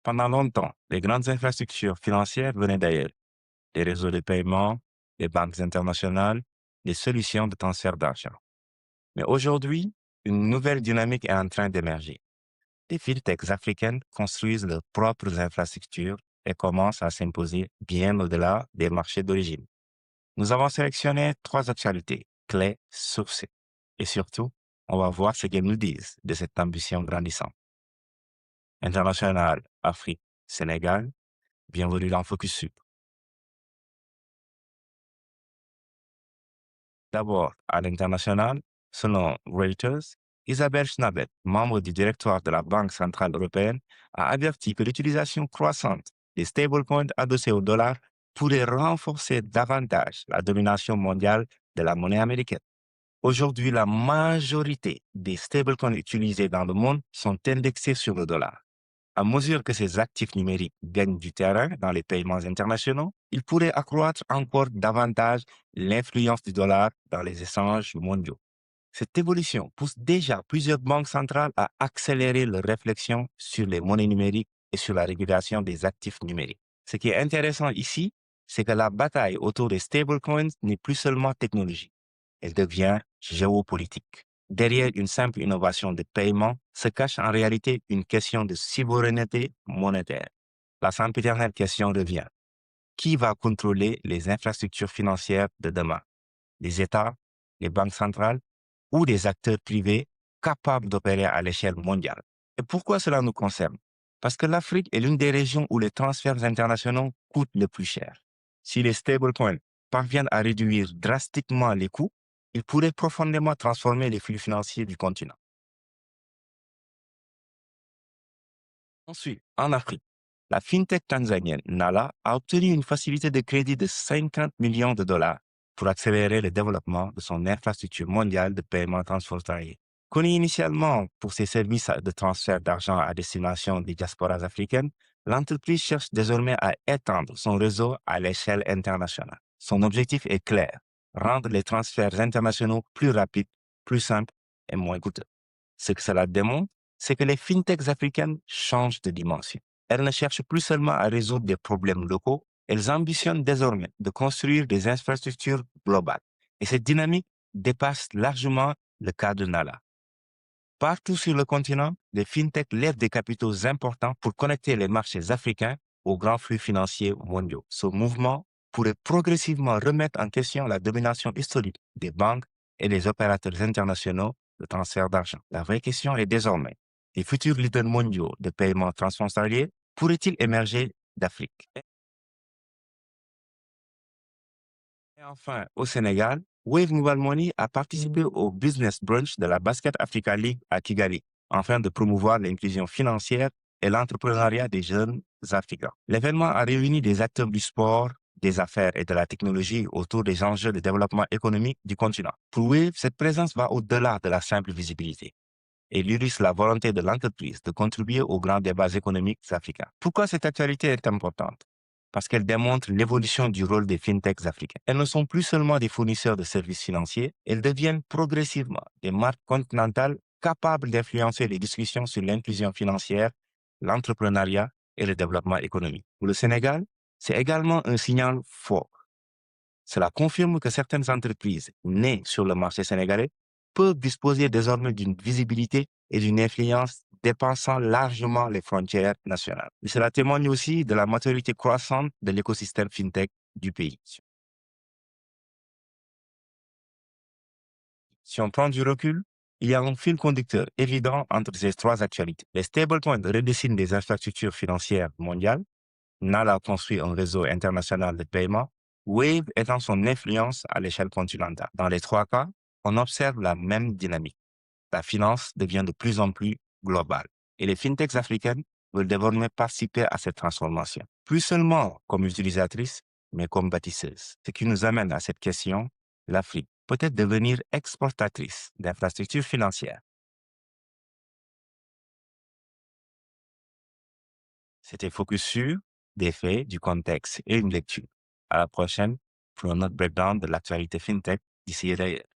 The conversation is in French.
Pendant longtemps, les grandes infrastructures financières venaient d'ailleurs, des réseaux de paiement, des banques internationales, des solutions de transfert d'argent. Mais aujourd'hui, une nouvelle dynamique est en train d'émerger. Des fintechs africaines construisent leurs propres infrastructures et commencent à s'imposer bien au-delà des marchés d'origine. Nous avons sélectionné trois actualités clés sourcées. Et surtout, on va voir ce qu'elles nous disent de cette ambition grandissante. International, Afrique, Sénégal, bienvenue dans Focus Sud. D'abord, à l'international, selon Reuters, Isabelle Schnabel, membre du directoire de la Banque centrale européenne, a averti que l'utilisation croissante des stablecoins adossés au dollar pourrait renforcer davantage la domination mondiale de la monnaie américaine. Aujourd'hui, la majorité des stablecoins utilisés dans le monde sont indexés sur le dollar. À mesure que ces actifs numériques gagnent du terrain dans les paiements internationaux, ils pourraient accroître encore davantage l'influence du dollar dans les échanges mondiaux. Cette évolution pousse déjà plusieurs banques centrales à accélérer leur réflexion sur les monnaies numériques et sur la régulation des actifs numériques. Ce qui est intéressant ici, c'est que la bataille autour des stablecoins n'est plus seulement technologique, elle devient géopolitique. Derrière une simple innovation de paiement se cache en réalité une question de souveraineté monétaire. La sempiternelle question revient. Qui va contrôler les infrastructures financières de demain? Les États, les banques centrales ou des acteurs privés capables d'opérer à l'échelle mondiale? Et pourquoi cela nous concerne? Parce que l'Afrique est l'une des régions où les transferts internationaux coûtent le plus cher. Si les stablecoins parviennent à réduire drastiquement les coûts, ils pourraient profondément transformer les flux financiers du continent. Ensuite, en Afrique, la fintech tanzanienne Nala a obtenu une facilité de crédit de 50 millions de dollars pour accélérer le développement de son infrastructure mondiale de paiement transfrontalier. Connue initialement pour ses services de transfert d'argent à destination des diasporas africaines, l'entreprise cherche désormais à étendre son réseau à l'échelle internationale. Son objectif est clair, rendre les transferts internationaux plus rapides, plus simples et moins coûteux. Ce que cela démontre, c'est que les fintechs africaines changent de dimension. Elles ne cherchent plus seulement à résoudre des problèmes locaux, elles ambitionnent désormais de construire des infrastructures globales. Et cette dynamique dépasse largement le cadre Nala. Partout sur le continent, les fintechs lèvent des capitaux importants pour connecter les marchés africains aux grands flux financiers mondiaux. Ce mouvement pourrait progressivement remettre en question la domination historique des banques et des opérateurs internationaux de transfert d'argent. La vraie question est désormais, les futurs leaders mondiaux de paiement transfrontalier pourraient-ils émerger d'Afrique? Et enfin, au Sénégal, Wave Mobile Money a participé au Business Brunch de la Basket Africa League à Kigali, afin de promouvoir l'inclusion financière et l'entrepreneuriat des jeunes Africains. L'événement a réuni des acteurs du sport, des affaires et de la technologie autour des enjeux de développement économique du continent. Pour Wave, cette présence va au-delà de la simple visibilité et illustre la volonté de l'entreprise de contribuer aux grands débats économiques africains. Pourquoi cette actualité est importante? Parce qu'elle démontre l'évolution du rôle des fintechs africains. Elles ne sont plus seulement des fournisseurs de services financiers, elles deviennent progressivement des marques continentales capables d'influencer les discussions sur l'inclusion financière, l'entrepreneuriat et le développement économique. Pour le Sénégal, c'est également un signal fort. Cela confirme que certaines entreprises nées sur le marché sénégalais peuvent disposer désormais d'une visibilité et d'une influence dépassant largement les frontières nationales. Et cela témoigne aussi de la maturité croissante de l'écosystème fintech du pays. Si on prend du recul, il y a un fil conducteur évident entre ces trois actualités. Les stablecoins redessinent des infrastructures financières mondiales. Nala construit un réseau international de paiement. Wave étend son influence à l'échelle continentale. Dans les trois cas, on observe la même dynamique. La finance devient de plus en plus globale et les fintechs africaines veulent désormais participer à cette transformation, plus seulement comme utilisatrices, mais comme bâtisseuses. Ce qui nous amène à cette question, l'Afrique peut-elle devenir exportatrice d'infrastructures financières? C'était focus sur des faits, du contexte et une lecture. À la prochaine pour un autre breakdown de l'actualité fintech d'ici et d'ailleurs.